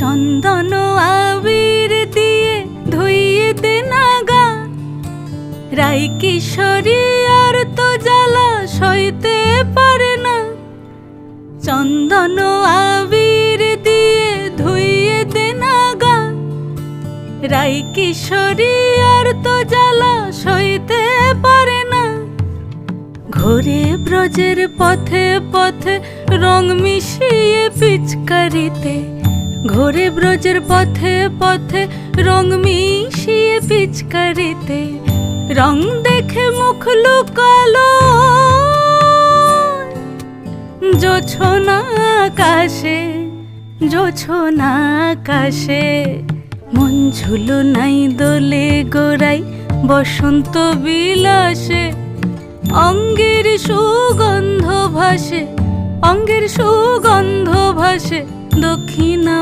চন্দন আবির দিয়ে ধুইয়ে দে না গা, রাই কিশোরী আর তো জ্বালা সইতে পারে না। চন্দন আবির দিয়ে ধুইয়ে দে না গা, রাই কিশোরী আর তো জ্বালা সইতে পারে না। ঘোরে ব্রজের পথে পথে রং মিশিয়ে পিচকারিতে, ঘোরে ব্রজের পথে পথে রং মিশিয়ে পিচকারিতে, রং দেখে মুখ লুকালো জোছনা আকাশে, জোছনা আকাশে। মন ঝুলো নাই দোলে গোড়াই বসন্ত বিলাসে, অঙ্গের সুগন্ধ ভাসে, অঙ্গের সুগন্ধ ভাসে দক্ষিণা